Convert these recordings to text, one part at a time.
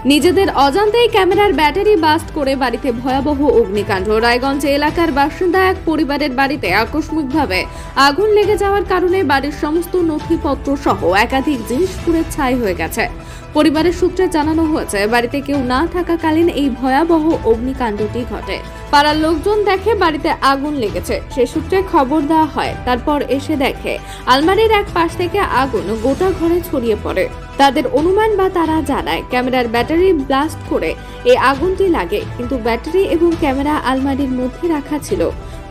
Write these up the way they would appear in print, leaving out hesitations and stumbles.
নিজেদের অজান্তেই ক্যামেরার ব্যাটারি বাস্ট করে বাড়িতে ভয়াবহ অগ্নিকাণ্ড। রায়গঞ্জ এলাকার বাসিন্দা এক পরিবারের বাড়িতে আকস্মিকভাবে আগুন লেগে যাওয়ার কারণে বাড়ির সমস্ত নথিপত্র সহ একাধিক জিনিস পুড়ে ছাই হয়ে গেছে। পরিবারের সূত্রে জানানো হয়েছে, বাড়িতে কেউ না থাকাকালীন এই ভয়াবহ অগ্নিকাণ্ডটি ঘটে। পাড়ার লোকজন দেখে বাড়িতে আগুন লেগেছে, সে সূত্রে খবর দেওয়া হয়। তারপর এসে দেখে আলমারির এক পাশ থেকে আগুন গোটা ঘরে ছড়িয়ে পড়ে। তাদের অনুমান বা তারা জানায়, ক্যামেরার ব্যাটারি ব্লাস্ট করে এই আগুনটি লাগে, কিন্তু ব্যাটারি এবং ক্যামেরা আলমারির মধ্যে রাখা ছিল,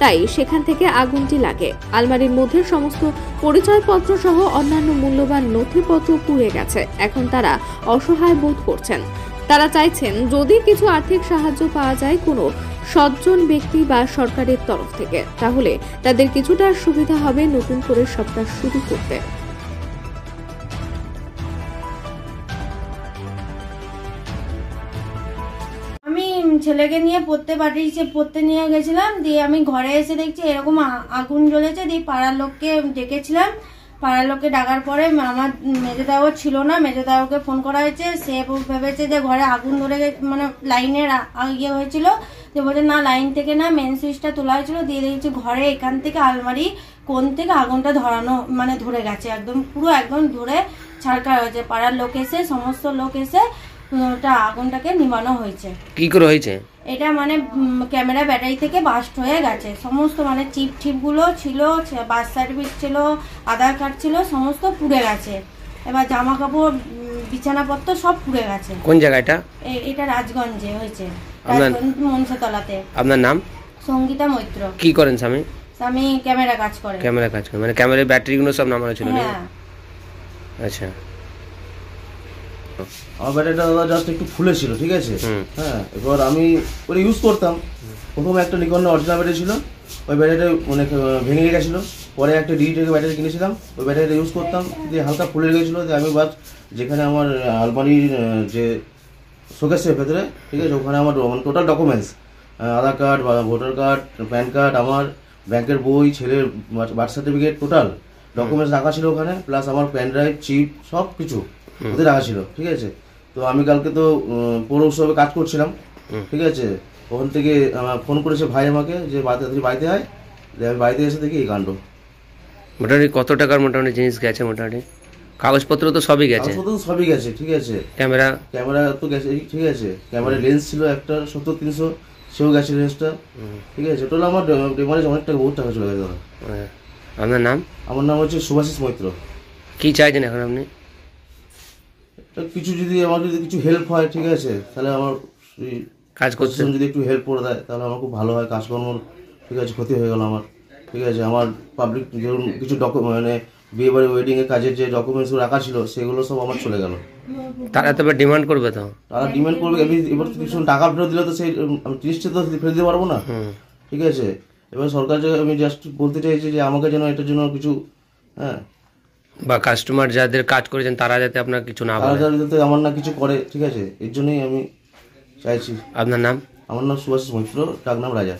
তাই সেখান থেকে আগুনটি লাগে। আলমারির মধ্যে সমস্ত পরিচয়পত্র সহ অন্যান্য মূল্যবান নথিপত্র পুড়ে গেছে। এখন তারা অসহায় বোধ করছেন। তারা চাইছেন যদি কিছু আর্থিক সাহায্য পাওয়া যায় কোনো সজ্জন ব্যক্তি বা সরকারের তরফ থেকে, তাহলে তাদের কিছুটা সুবিধা হবে নতুন করে সবটা শুরু করতে। আমি ছেলেকে নিয়ে পড়তে নিয়ে গেছিলাম, দিয়ে আমি ঘরে এসে দেখছি এরকম আগুন জ্বলেছে। দিয়ে পাড়ার লোককে ডেকেছিলাম, পাড়ার লোককে ডাকার পরে আমার মেজদাও ছিল না, মেজদাওকে ফোন করা হয়েছে। সে ভেবেছে যে ঘরে আগুন ধরে মানে লাইনের ইয়ে হয়েছিল, যে বলছে না লাইন থেকে না মেন সুইচটা তোলা হয়েছিল। দিয়ে দেখছি ঘরে এখান থেকে আলমারি কোন থেকে আগুনটা ধরে গেছে, একদম পুরো একদম ধরে ছাড়কার হয়েছে। পাড়ার লোক এসে সমস্ত লোক এসে ওটা আগুনটাকে নিভানো হয়েছে। কি করে হয়েছে এটা? ক্যামেরা ব্যাটারি থেকে বাস্ট হয়ে গেছে। সমস্ত চিপ গুলো ছিল, বার্থ সার্টিফিকেট ছিল, আধার কার্ড ছিল, সমস্ত পুড়ে গেছে। এবার জামা কাপড় বিছানাপত্র সব পুড়ে গেছে। কোন জায়গাটা? এটা রাজগঞ্জে হয়েছে, মনসাতলাতে। আপনার নাম? সঙ্গীতা মৈত্র। কি করেন স্বামী? স্বামী ক্যামেরা কাজ করে। মানে ক্যামেরার ব্যাটারি গুলো সব নামানো ছিল? হ্যাঁ। আচ্ছা, আমার ব্যাটারিটা জাস্ট একটু ফুলে ছিল, ঠিক আছে। হ্যাঁ, এবার আমি ওটা ইউজ করতাম। প্রথমে একটা নিকন অরিজিনাল ব্যাটারি ছিল, ওই ব্যাটারিটা ভেঙে গেছিল। পরে একটা ডিজিটাল ব্যাটারি কিনেছিলাম, ওই ব্যাটারিটা ইউজ করতাম, দিয়ে হালকা ফুলে গেছিলো। দিয়ে আমি বাস যেখানে আমার আলমারির যে শোকেসের ভেতরে, ঠিক আছে, ওখানে আমার total documents, Aadhaar card, voter card, PAN card, আমার ব্যাংকের বই, ছেলের বার্থ সার্টিফিকেট, টোটাল ডকুমেন্টস রাখা ছিল ওখানে, প্লাস আমার প্যান ড্রাইভ, চিপ, সব কিছু ওদের রাখা ছিল, ঠিক আছে। তো আমি কালকে তো পৌর উৎসবে কাজ করছিলাম, ঠিক আছে। ওখান থেকে ফোন করেছে ভাই আমাকে যে বাড়িতে আয়। আমি বাড়িতে এসে দেখি এই কাণ্ড। মোটামুটি কত টাকার মোটামুটি জিনিস গেছে? মোটামুটি কাগজপত্র তো সবই গেছে? সবই গেছে, ঠিক আছে। ক্যামেরা তো গেছে, ঠিক আছে। ক্যামেরার লেন্স ছিল একটা 70-300, সেও গেছে লেন্সটা, ঠিক আছে। টোটাল আমার ডেমারেজ অনেক টাকা, বহুত টাকা চলে গেছে। আপনার নাম? আমার নাম হচ্ছে সুভাষিস মৈত্র। কি চাইছেন এখন আপনি? কিছু যদি আমার কিছু হেল্প হয়, ঠিক আছে, তাহলে আমার কাজ করতে যদি একটু হেল্প করে দেয় তাহলে আমার খুব ভালো হয়। কাজকর্ম, ঠিক আছে, ক্ষতি হয়ে গেল আমার, ঠিক আছে। আমার পাবলিক ধরুন কিছু বিয়ে বাড়ি ওয়েডিং এর কাজের যে ডকুমেন্টস রাখা ছিল সেগুলো সব আমার চলে গেল। তারা তবে ডিমান্ড করবে, তো তারা ডিমান্ড করবে। এবার কিছু টাকা ফেরত দিলে তো সেই জিনিসটা তো ফেরত দিতে পারবো না, ঠিক আছে। এবার সরকার আমি জাস্ট বলতে চাইছি যে আমাকে যেন এটার জন্য কিছু, হ্যাঁ, বা কাস্টমার যাদের কাজ করেছেন তারা যাতে আপনার কিছু না বলে, যাতে আমার না কিছু করে, ঠিক আছে। এর জন্যই আমি চাইছি। আপনার নাম? আমার নাম সুভাষিস মৈত্র, ডাক নাম রাজা।